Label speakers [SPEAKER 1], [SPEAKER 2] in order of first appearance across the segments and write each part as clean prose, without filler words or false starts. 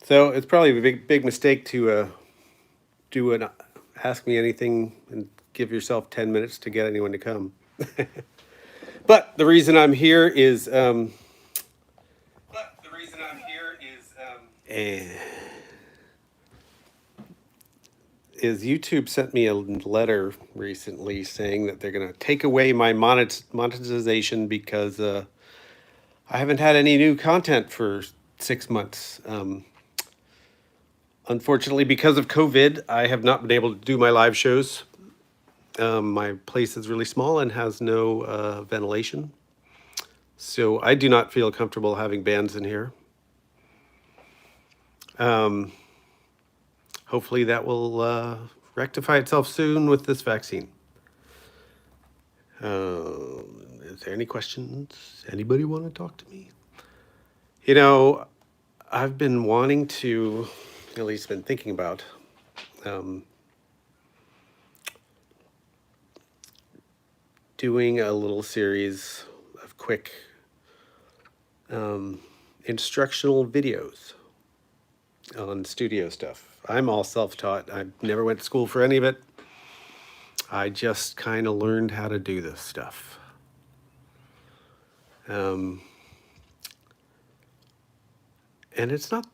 [SPEAKER 1] So it's probably a big mistake to do an ask me anything and give yourself 10 minutes to get anyone to come. But the reason I'm here is eh, is YouTube sent me a letter recently saying that they're going to take away my monetization because I haven't had any new content for 6 months. Unfortunately, because of COVID, I have not been able to do my live shows. My place is really small and has no ventilation. So I do not feel comfortable having bands in here. Hopefully that will rectify itself soon with this vaccine. Is there any questions? Anybody want to talk to me? You know, I've been wanting to, at least been thinking about, doing a little series of quick instructional videos on studio stuff. I'm all self-taught. I never went to school for any of it. I just kind of learned how to do this stuff. And it's not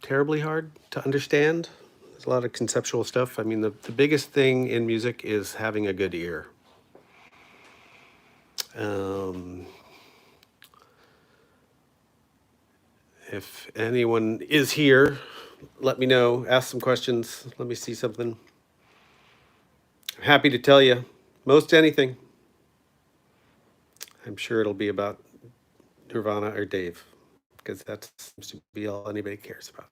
[SPEAKER 1] terribly hard to understand. There's a lot of conceptual stuff. I mean, the biggest thing in music is having a good ear. If anyone is here, let me know, ask some questions, let me see something. I'm happy to tell you most anything. I'm sure it'll be about Nirvana or Dave, because that seems to be all anybody cares about.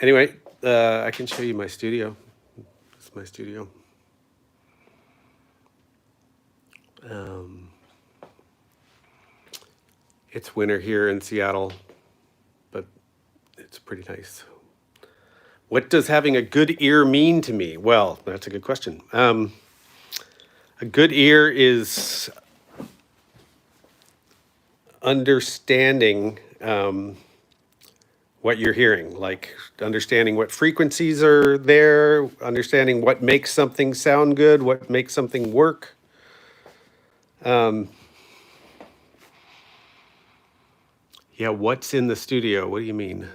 [SPEAKER 1] Anyway, I can show you my studio. This is my studio. It's winter here in Seattle, but it's pretty nice. What does having a good ear mean to me? Well, that's a good question. A good ear is understanding what you're hearing, like understanding what frequencies are there, understanding what makes something sound good, what makes something work. Yeah, what's in the studio? What do you mean?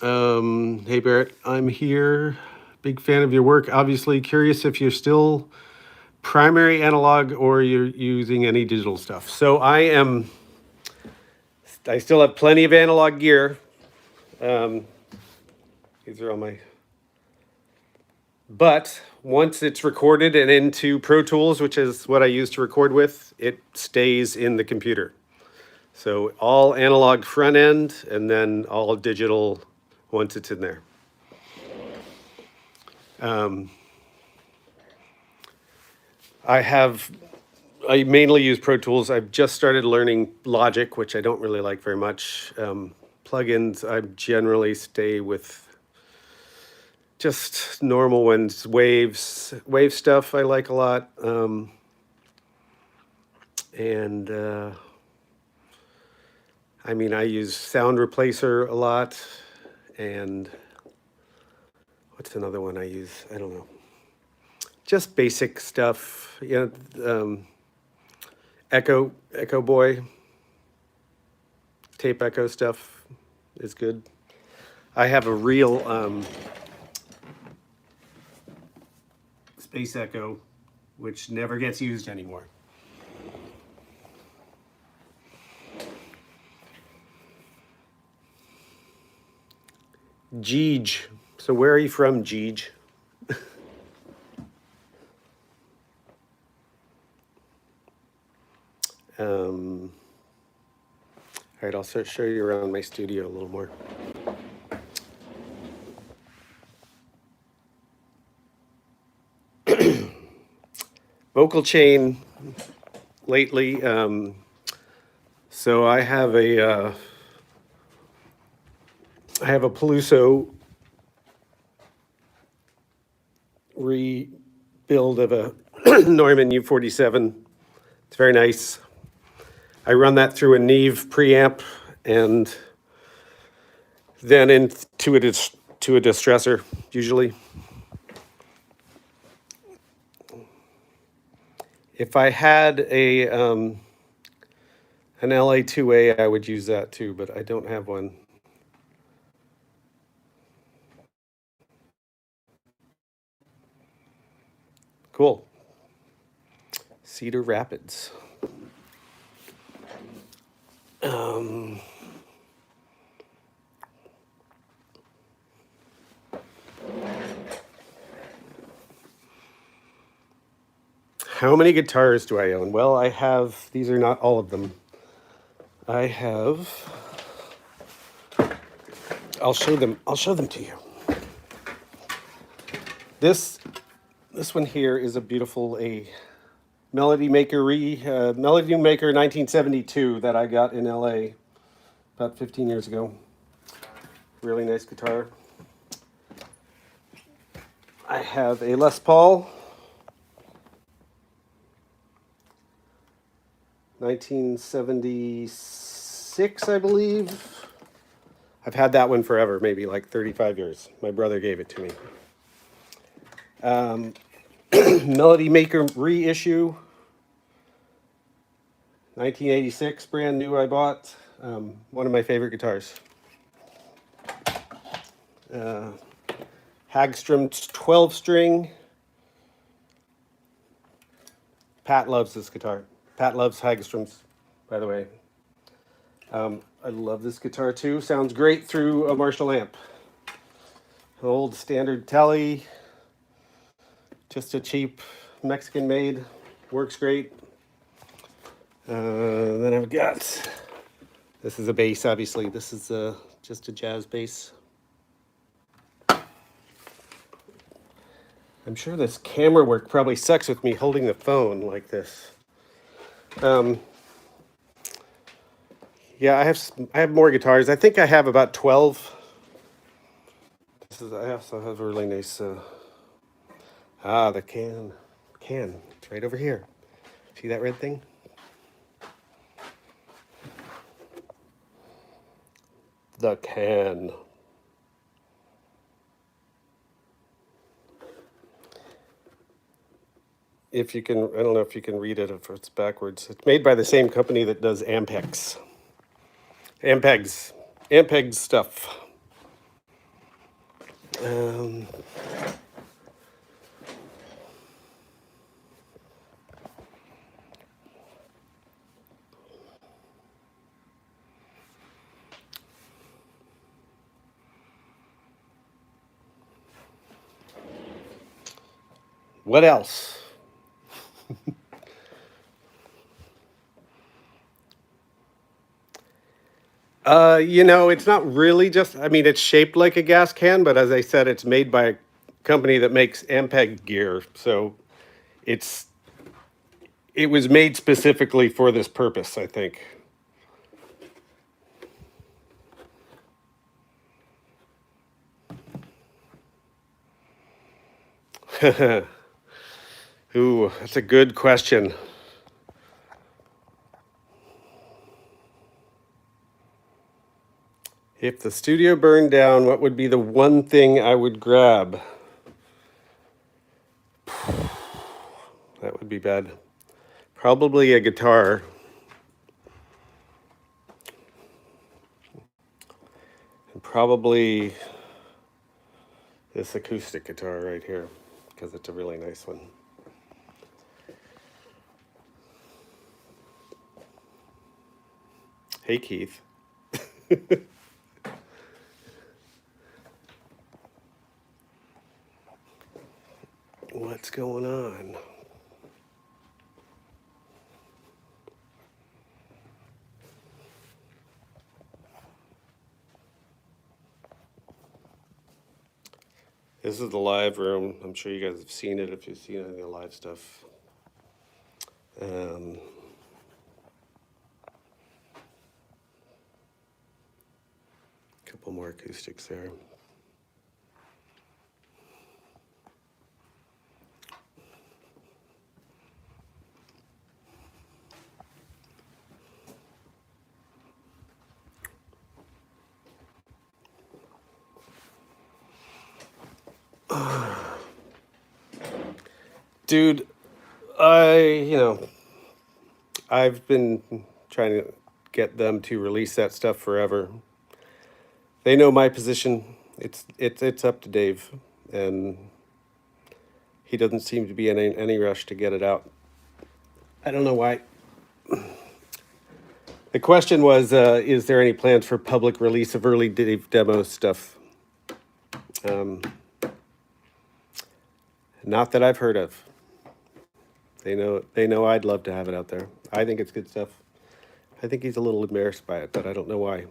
[SPEAKER 1] Hey Barrett, I'm here. Big fan of your work. Obviously curious if you're still primary analog or you're using any digital stuff. So I still have plenty of analog gear. These are all my, but once it's recorded and into Pro Tools, which is what I use to record with, it stays in the computer. So all analog front end and then all digital once it's in there. I mainly use Pro Tools. I've just started learning Logic, which I don't really like very much. Plugins, I generally stay with just normal ones. Wave stuff I like a lot. I mean, I use Sound Replacer a lot. And what's another one I use? I don't know. Just basic stuff. You know, Echo Boy, tape echo stuff is good. I have a real Space Echo, which never gets used anymore. Jeej. So where are you from, Jeej? All right, I'll show you around my studio a little more. Vocal chain lately. So I have a Peluso rebuild of a Neumann U47. It's very nice. I run that through a Neve preamp and then into a distressor, usually. If I had an LA2A, I would use that too, but I don't have one. Cool. Cedar Rapids. How many guitars do I own? Well, I have, these are not all of them. I have, I'll show them to you. This one here is a beautiful Melody Maker 1972 that I got in LA about 15 years ago. Really nice guitar. I have a Les Paul 1976, I believe. I've had that one forever, maybe like 35 years. My brother gave it to me. Melody Maker reissue 1986, brand new, I bought. One of my favorite guitars. Hagstrom's 12 string. Pat loves this guitar. Pat loves Hagstrom's, by the way. I love this guitar too. Sounds great through a Marshall amp. An old standard Tele. Just a cheap Mexican made. Works great. Then I've got, this is a bass, obviously. This is just a jazz bass. I'm sure this camera work probably sucks with me holding the phone like this. Yeah, I have more guitars. I think I have about 12. I also have a really nice, the can. It's right over here. See that red thing? The can. If you can, I don't know if you can read it if it's backwards. It's made by the same company that does Ampex. Ampeg stuff. What else? It's not really just, I mean, it's shaped like a gas can, but as I said, it's made by a company that makes Ampeg gear. So it was made specifically for this purpose, I think. Ooh, that's a good question. If the studio burned down, what would be the one thing I would grab? That would be bad. Probably a guitar. And probably this acoustic guitar right here, because it's a really nice one. Hey, Keith. What's going on? This is the live room. I'm sure you guys have seen it if you've seen any of the live stuff. Couple more acoustics there. Dude, I've been trying to get them to release that stuff forever. They know my position. It's up to Dave, and he doesn't seem to be in any rush to get it out. I don't know why. The question was, is there any plans for public release of early Dave demo stuff? Not that I've heard of. They know I'd love to have it out there. I think it's good stuff. I think he's a little embarrassed by it, but I don't know why.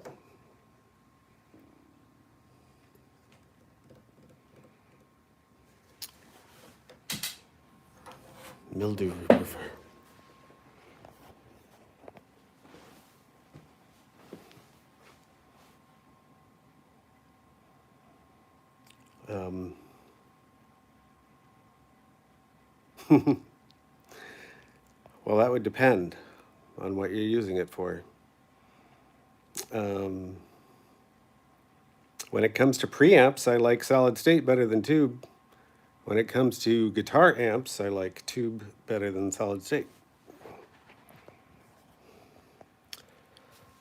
[SPEAKER 1] Mildew remover. Well, that would depend on what you're using it for. When it comes to preamps, I like solid state better than tube. When it comes to guitar amps, I like tube better than solid state.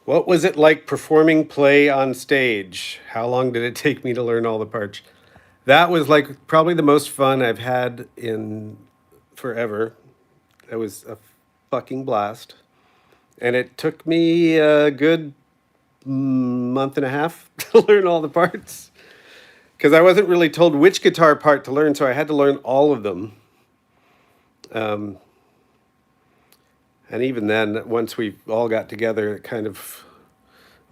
[SPEAKER 1] What was it like performing play on stage? How long did it take me to learn all the parts? That was like probably the most fun I've had in forever. That was a fucking blast. And it took me a good month and a half to learn all the parts. Because I wasn't really told which guitar part to learn, so I had to learn all of them. And even then, once we all got together, it kind of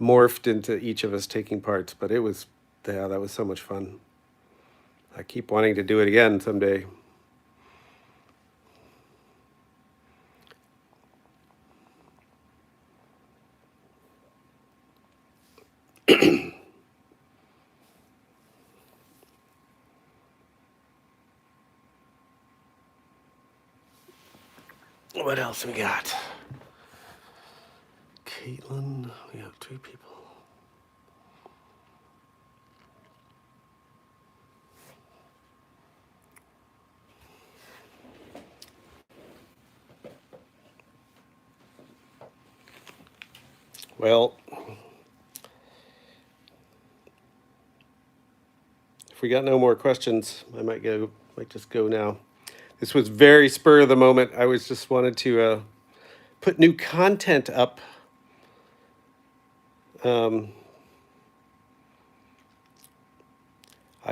[SPEAKER 1] morphed into each of us taking parts. But it was, yeah, that was so much fun. I keep wanting to do it again someday. What else we got? Caitlin, we have 3 people. Well, if we got no more questions, I might just go now. This was very spur of the moment. I was just wanted to put new content up. I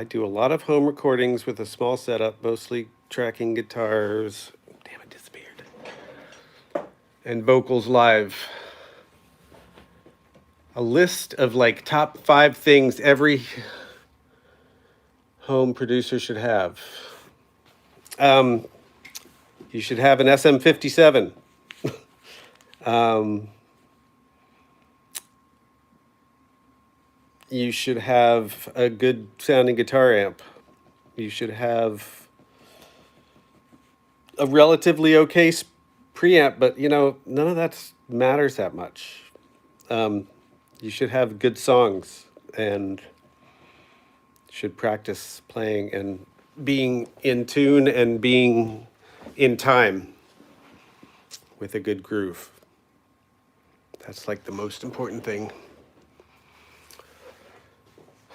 [SPEAKER 1] do a lot of home recordings with a small setup, mostly tracking guitars. Damn, it disappeared. And vocals live. A list of like top 5 things every home producer should have. You should have an SM57. You should have a good sounding guitar amp. You should have a relatively okay preamp, but none of that matters that much. You should have good songs and should practice playing and being in tune and being in time with a good groove. That's like the most important thing.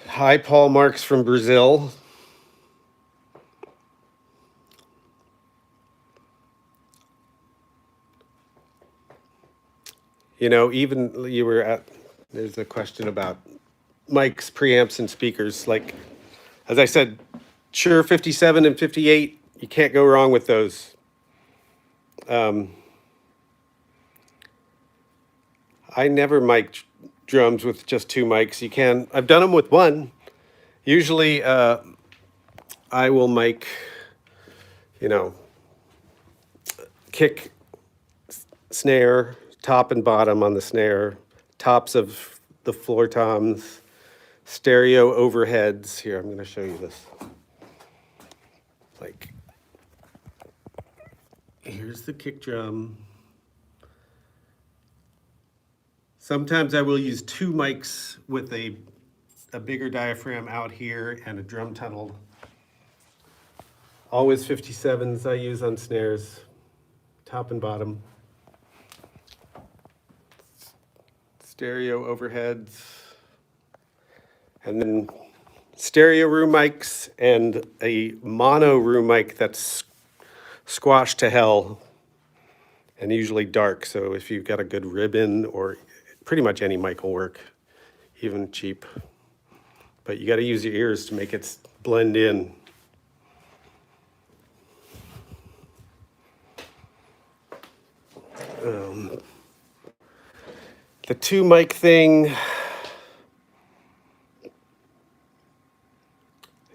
[SPEAKER 1] Hi, Paul Marks from Brazil. Even you were at, there's a question about mics, preamps, and speakers. Like, as I said, Shure 57 and 58, you can't go wrong with those. I never mic drums with just 2 mics. You can. I've done them with 1. Usually, I will mic, kick, snare, top and bottom on the snare, tops of the floor toms, stereo overheads. Here, I'm going to show you this. Like, here's the kick drum. Sometimes I will use 2 mics with a bigger diaphragm out here and a drum tunnel Always 57s I use on snares, top and bottom. Stereo overheads. And then stereo room mics and a mono room mic that's squashed to hell and usually dark. So if you've got a good ribbon, or pretty much any mic will work, even cheap. But you got to use your ears to make it blend in. The two mic thing.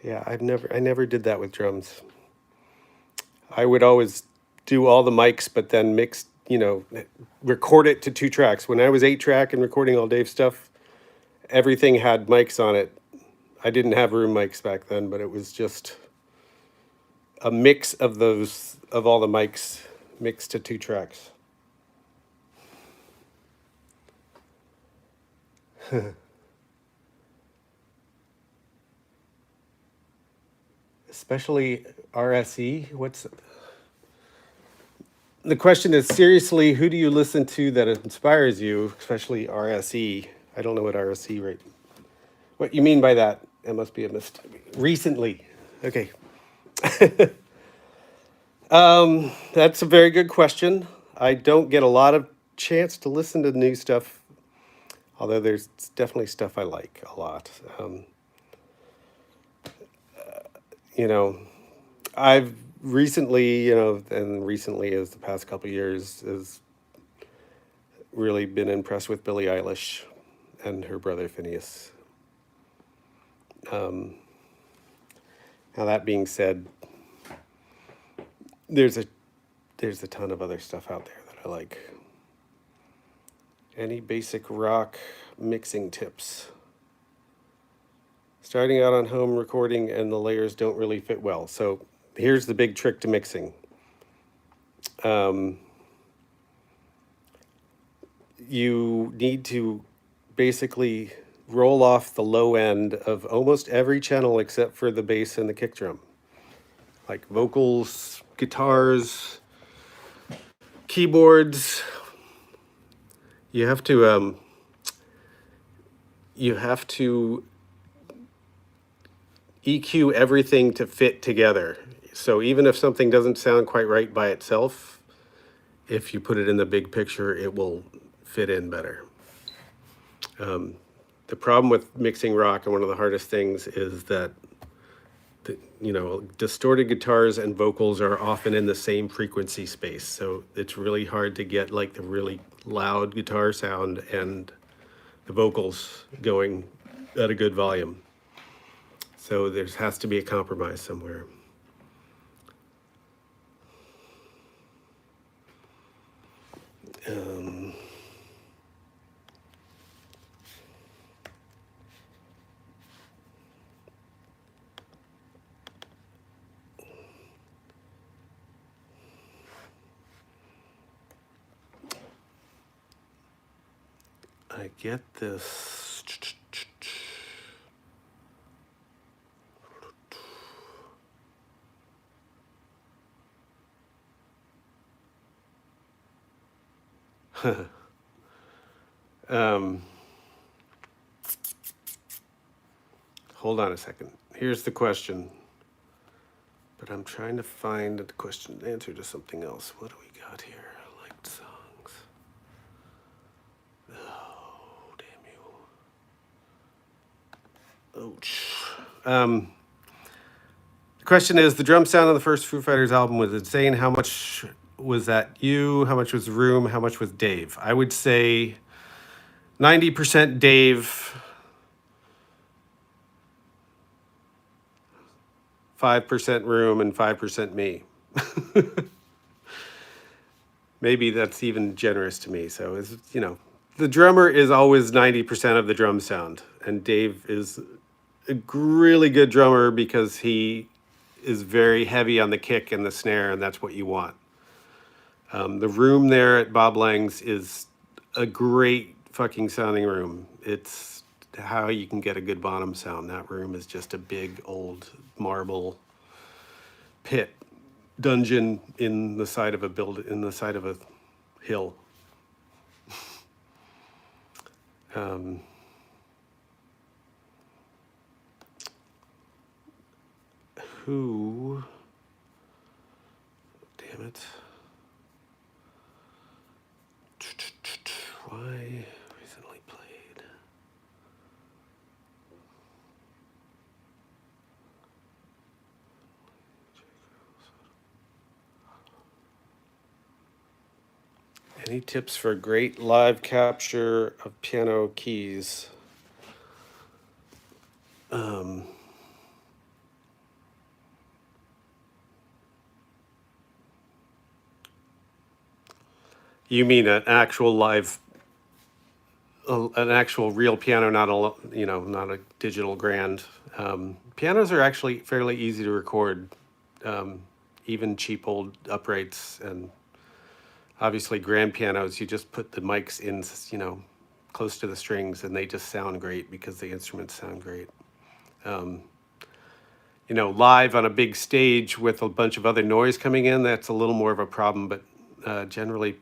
[SPEAKER 1] Yeah, I never did that with drums. I would always do all the mics, but then mix, record it to 2 tracks. When I was 8-track and recording all Dave stuff, everything had mics on it. I didn't have room mics back then, but it was just a mix of all the mics mixed to 2 tracks. Especially RSE. The question is, seriously, who do you listen to that inspires you, especially RSE? I don't know what RSE right. What you mean by that? It must be a mistake. Recently. Okay. That's a very good question. I don't get a lot of chance to listen to new stuff, although there's definitely stuff I like a lot. I've recently, and recently is the past couple of years, has really been impressed with Billie Eilish and her brother Phineas. Now that being said, there's a ton of other stuff out there that I like. Any basic rock mixing tips? Starting out on home recording and the layers don't really fit well. So here's the big trick to mixing. You need to basically roll off the low end of almost every channel except for the bass and the kick drum. Like vocals, guitars, keyboards. You have to EQ everything to fit together. So even if something doesn't sound quite right by itself, if you put it in the big picture, it will fit in better. The problem with mixing rock, and one of the hardest things, is that distorted guitars and vocals are often in the same frequency space. So it's really hard to get like the really loud guitar sound and the vocals going at a good volume. So there has to be a compromise somewhere. I get this. Hold on a second. Here's the question. But I'm trying to find the question answer to something else. What do we got here? Liked songs. Oh, damn you. Ouch. The question is, the drum sound on the first Foo Fighters album was insane. How much was that you? How much was Room? How much was Dave? I would say 90% Dave, 5% Room, and 5% me. Maybe that's even generous to me. So it's, the drummer is always 90% of the drum sound, and Dave is a really good drummer because he is very heavy on the kick and the snare, and that's what you want. The room there at Bob Lang's is a great fucking sounding room. It's how you can get a good bottom sound. That room is just a big old marble pit dungeon in the side of a hill. Who? Damn it! Why recently played? Any tips for great live capture of piano keys? You mean an actual an actual real piano, not not a digital grand. Pianos are actually fairly easy to record, even cheap old uprights, and obviously grand pianos. You just put the mics in, close to the strings, and they just sound great because the instruments sound great. Live on a big stage with a bunch of other noise coming in, that's a little more of a problem. But generally,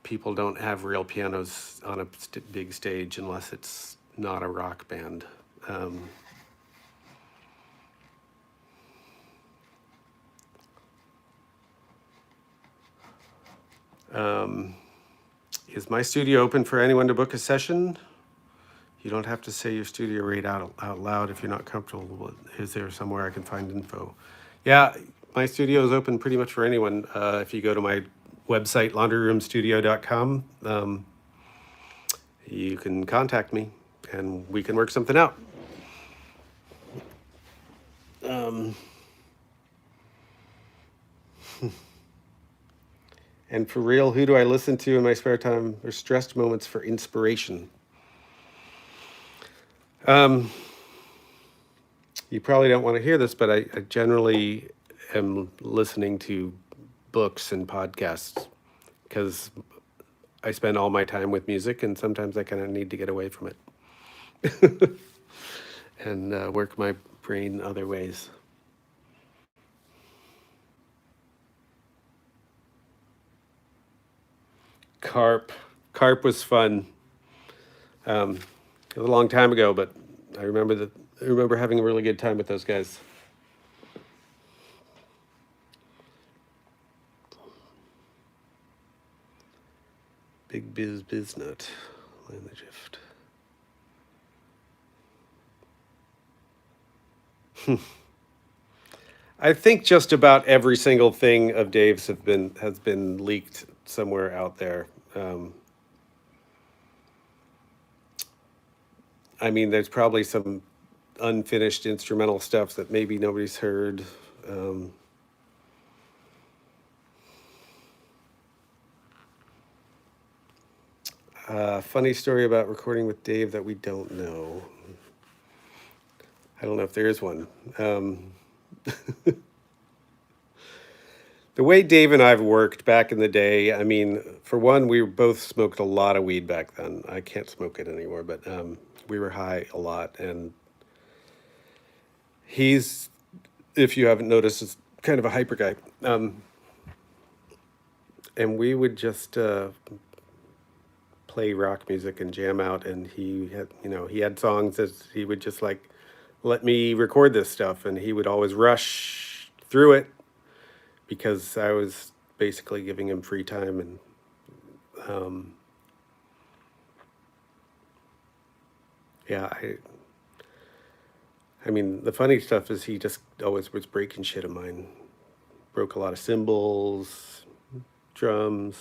[SPEAKER 1] people don't have real pianos on a big stage unless it's not a rock band. Is my studio open for anyone to book a session? You don't have to say your studio rate out loud if you're not comfortable. Is there somewhere I can find info? Yeah, my studio is open pretty much for anyone. If you go to my website, laundryroomstudio.com, you can contact me and we can work something out. And for real, who do I listen to in my spare time or stressed moments for inspiration? You probably don't want to hear this, but I generally am listening to books and podcasts because I spend all my time with music, and sometimes I kind of need to get away from it and work my brain other ways. Carp was fun. It was a long time ago, but I remember having a really good time with those guys. Big Biznut, Land the Drift. I think just about every single thing of Dave's has been leaked somewhere out there. I mean, there's probably some unfinished instrumental stuff that maybe nobody's heard. Funny story about recording with Dave that we don't know. I don't know if there is one. The way Dave and I've worked back in the day, I mean, for one, we both smoked a lot of weed back then. I can't smoke it anymore, but we were high a lot. And he's, if you haven't noticed, is kind of a hyper guy. And we would just play rock music and jam out. And he had songs that he would just like, let me record this stuff. And he would always rush through it because I was basically giving him free time. And yeah, I mean, the funny stuff is he just always was breaking shit of mine. Broke a lot of cymbals, drums.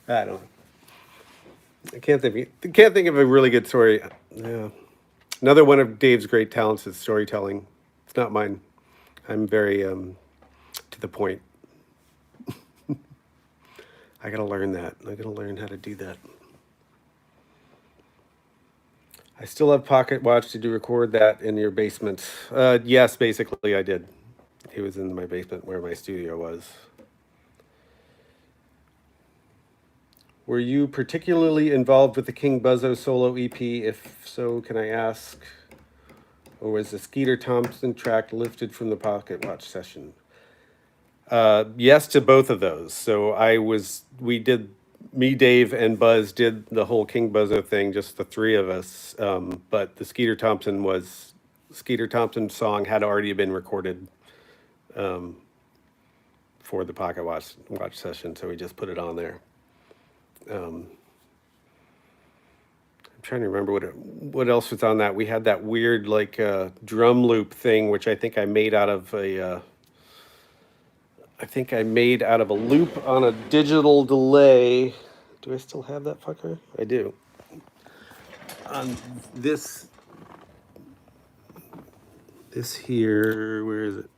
[SPEAKER 1] I don't know. I can't think of a really good story. Yeah. Another one of Dave's great talents is storytelling. It's not mine. I'm very to the point. I gotta learn that. I gotta learn how to do that. I still have Pocket Watch. Did you record that in your basement? Yes, basically I did. It was in my basement where my studio was. Were you particularly involved with the King Buzzo solo EP? If so, can I ask or was the Skeeter Thompson track lifted from the Pocket Watch session? Yes to both of those. So me, Dave, and Buzz did the whole King Buzzo thing, just the three of us. But the Skeeter Thompson song had already been recorded for the Pocket Watch session, so we just put it on there. I'm trying to remember what else was on that. We had that weird like drum loop thing, which I think I made out of a loop on a digital delay. Do I still have that fucker? I do. On this here, where is it?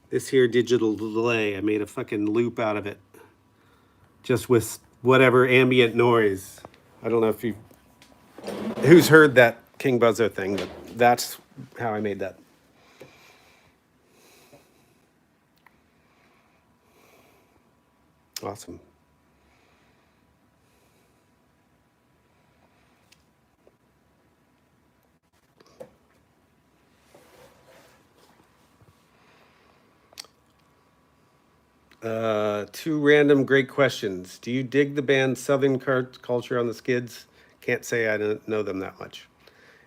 [SPEAKER 1] This here digital delay, I made a fucking loop out of it, just with whatever ambient noise. I don't know if who's heard that King Buzzo thing, but that's how I made that. Awesome. Two random great questions. Do you dig the band Southern Culture on the Skids? Can't say I don't know them that much.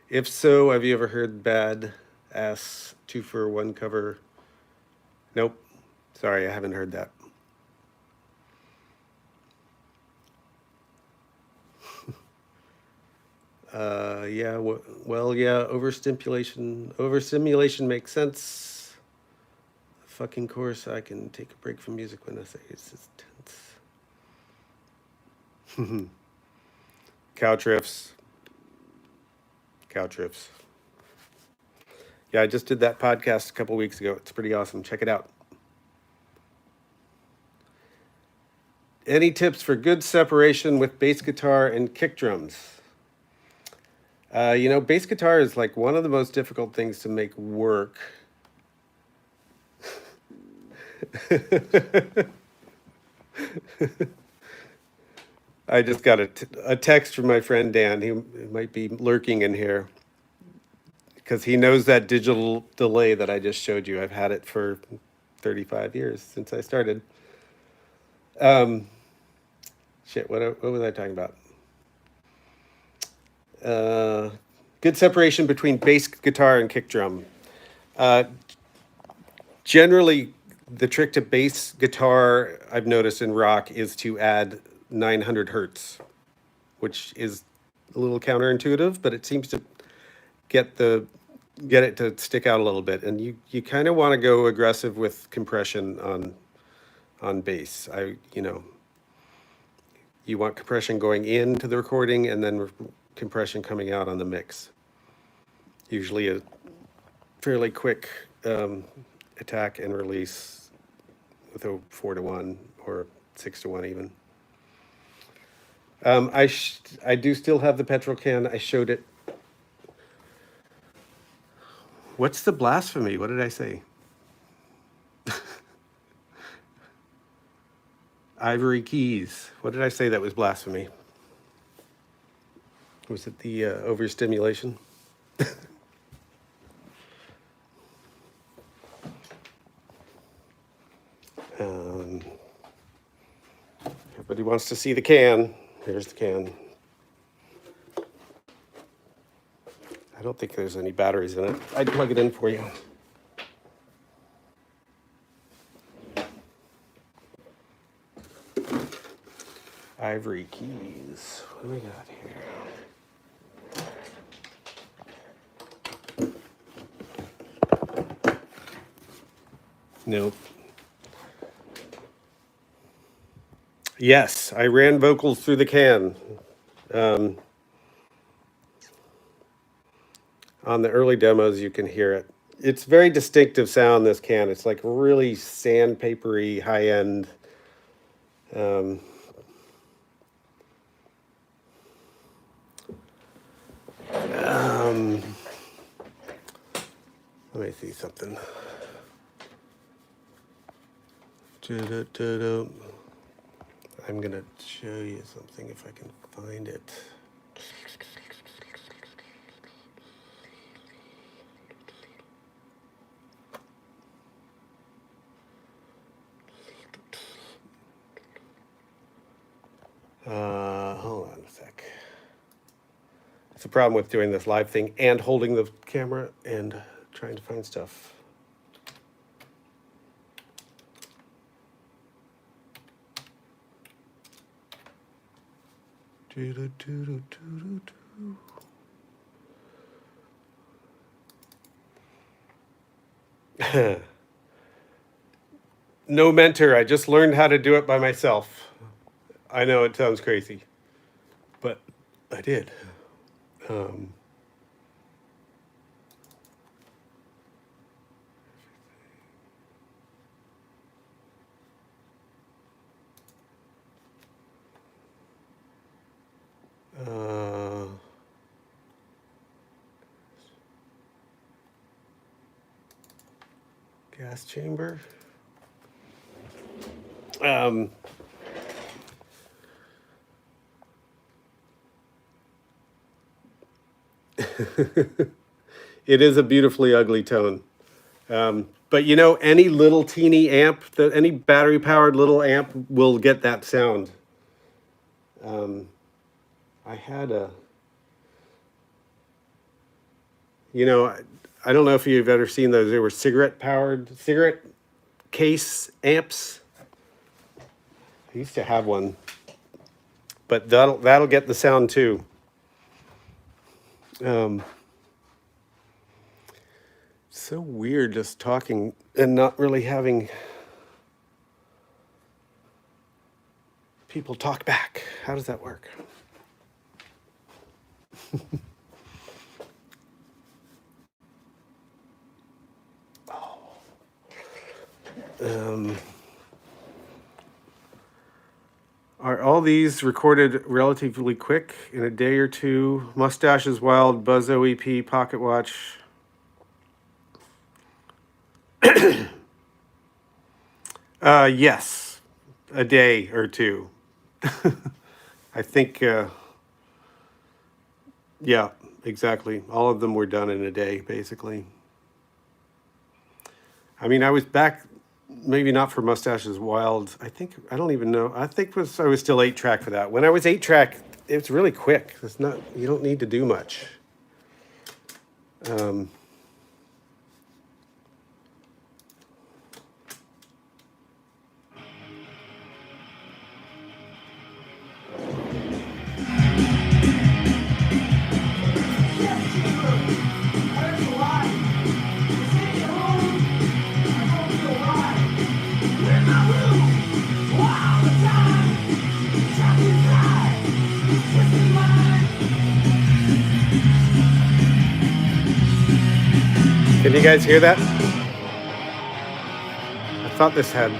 [SPEAKER 1] If so, have you ever heard Bad Ass 2 for 1 cover? Nope. Sorry, I haven't heard that. Yeah, well, yeah, overstimulation makes sense. Fucking course, I can take a break from music when I say it's just tense. Couch riffs. Yeah, I just did that podcast a couple weeks ago. It's pretty awesome. Check it out. Any tips for good separation with bass guitar and kick drums? Bass guitar is like one of the most difficult things to make work. I just got a text from my friend Dan. He might be lurking in here because he knows that digital delay that I just showed you. I've had it for 35 years since I started. Shit, what was I talking about? Good separation between bass guitar and kick drum. Generally, the trick to bass guitar, I've noticed in rock, is to add 900 hertz, which is a little counterintuitive, but it seems to get it to stick out a little bit. And you kind of want to go aggressive with compression on bass. You want compression going into the recording and then compression coming out on the mix. Usually a fairly quick attack and release with a 4-to-1 or 6-to-1 even. I do still have the petrol can. I showed it. What's the blasphemy? What did I say? Ivory keys. What did I say that was blasphemy? Was it the overstimulation? Everybody wants to see the can. Here's the can. I don't think there's any batteries in it. I'd plug it in for you. Ivory keys. What do we got here? Nope. Yes, I ran vocals through the can. On the early demos, you can hear it. It's very distinctive sound, this can. It's like really sandpapery, high-end. Let me see something. I'm going to show you something if I can find it. Hold on a sec. It's a problem with doing this live thing and holding the camera and trying to find stuff. No mentor. I just learned how to do it by myself. I know it sounds crazy, but I did. Um, uh, gas chamber. It is a beautifully ugly tone. But you know, any little teeny amp, any battery powered little amp will get that sound. I had a, you know, I don't know if you've ever seen those. They were cigarette case amps. I used to have one, but that'll get the sound too. So weird just talking and not really having people talk back. How does that work? Are all these recorded relatively quick in a day or two? Mustache is Wild, Buzz OEP, Pocket Watch. Yes, a day or two. I think, yeah, exactly. All of them were done in a day, basically. I mean, I was back, maybe not for Mustaches Wild. I don't even know. I was still 8-track for that. When I was 8-track, it's really quick. You don't need to do much. Can you guys hear that? I thought this had...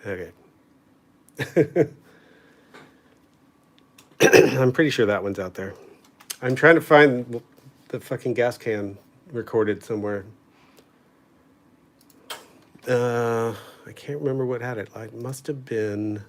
[SPEAKER 1] Okay. I'm pretty sure that one's out there. I'm trying to find the fucking gas can recorded somewhere. I can't remember what had it. It must have been...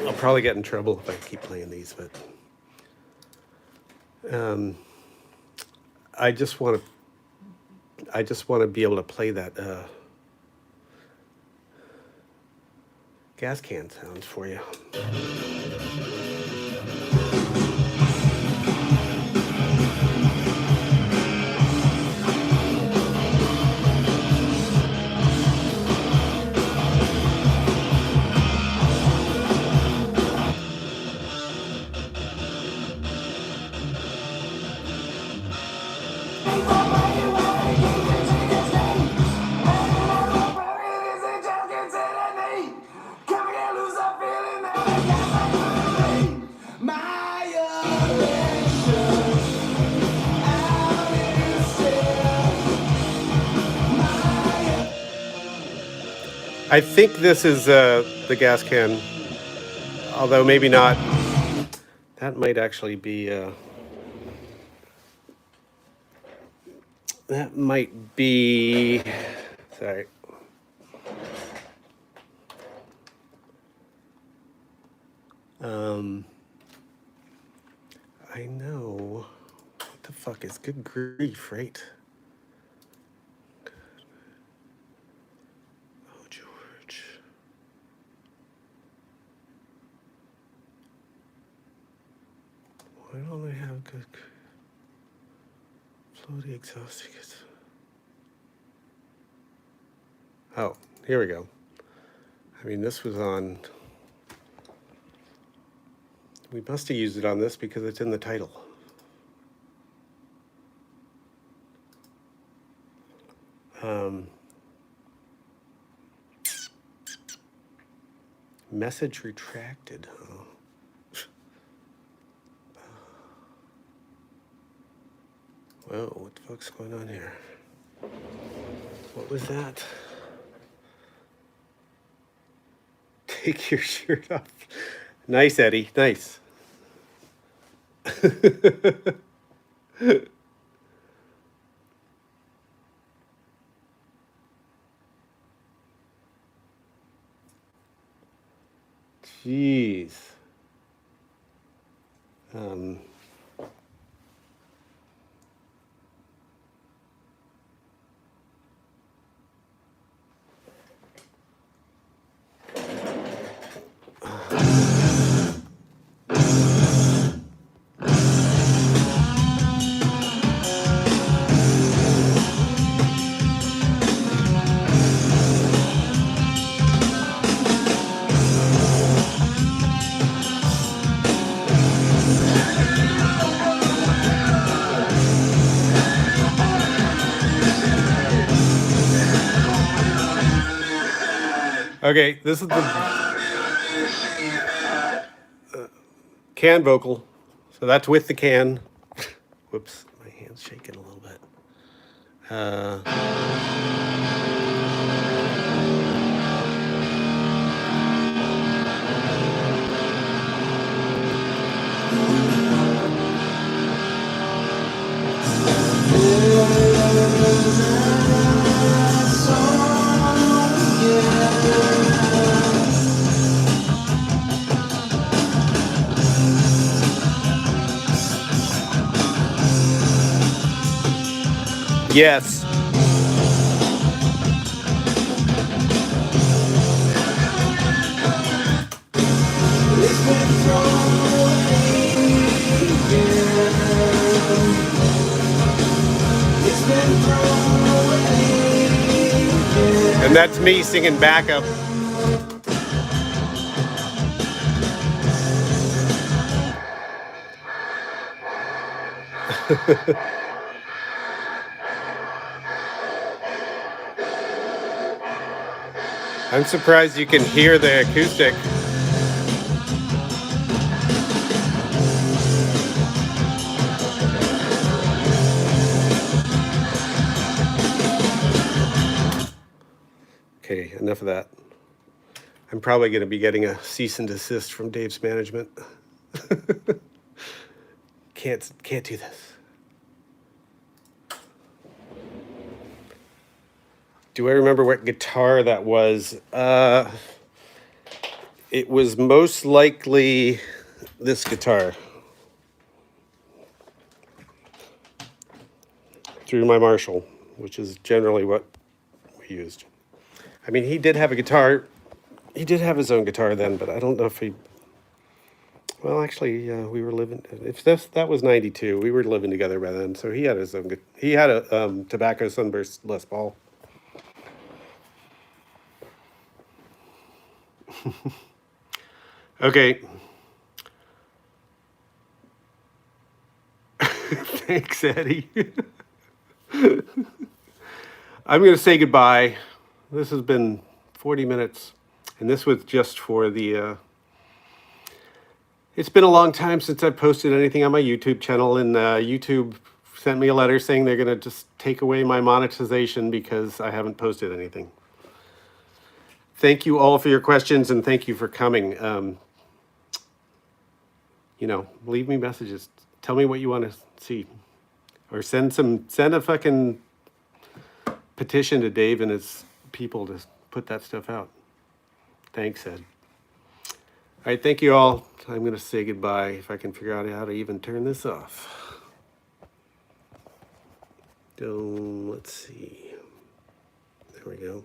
[SPEAKER 1] I'll probably get in trouble if I keep playing these, but I just want to be able to play that gas can sounds for you. I think this is the gas can, although maybe not. That might actually be. That might be. Sorry. I know. What the fuck is good grief, right? Oh, George. Why don't I have good floaty exhaust tickets? Oh, here we go. I mean, this was on. We must have used it on this because it's in the title. Message retracted. Oh. Whoa, what the fuck's going on here? What was that? Take your shirt off. Nice, Eddie. Nice. Jeez. Okay, this is the can vocal. So that's with the can. Whoops, my hand's shaking a little bit. Yes. And that's me singing backup. I'm surprised you can hear the acoustic. Okay, enough of that. I'm probably going to be getting a cease and desist from Dave's management. Can't do this. Do I remember what guitar that was? It was most likely this guitar. Through my Marshall, which is generally what we used. I mean, he did have a guitar. He did have his own guitar then, but I don't know if he. Well, actually, we were living. If that was '92, we were living together by then. So he had his own. He had a Tobacco Sunburst Les Paul. Okay. Thanks, Eddie. I'm going to say goodbye. This has been 40 minutes, and this was just for the. It's been a long time since I posted anything on my YouTube channel, and YouTube sent me a letter saying they're going to just take away my monetization because I haven't posted anything. thank you all for your questions and thank you for coming. Leave me messages. Tell me what you want to see, or send a fucking petition to Dave and his people to put that stuff out. Thanks, Ed. All right, thank you all. I'm going to say goodbye if I can figure out how to even turn this off. Let's see. There we go.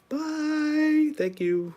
[SPEAKER 1] Bye. Thank you.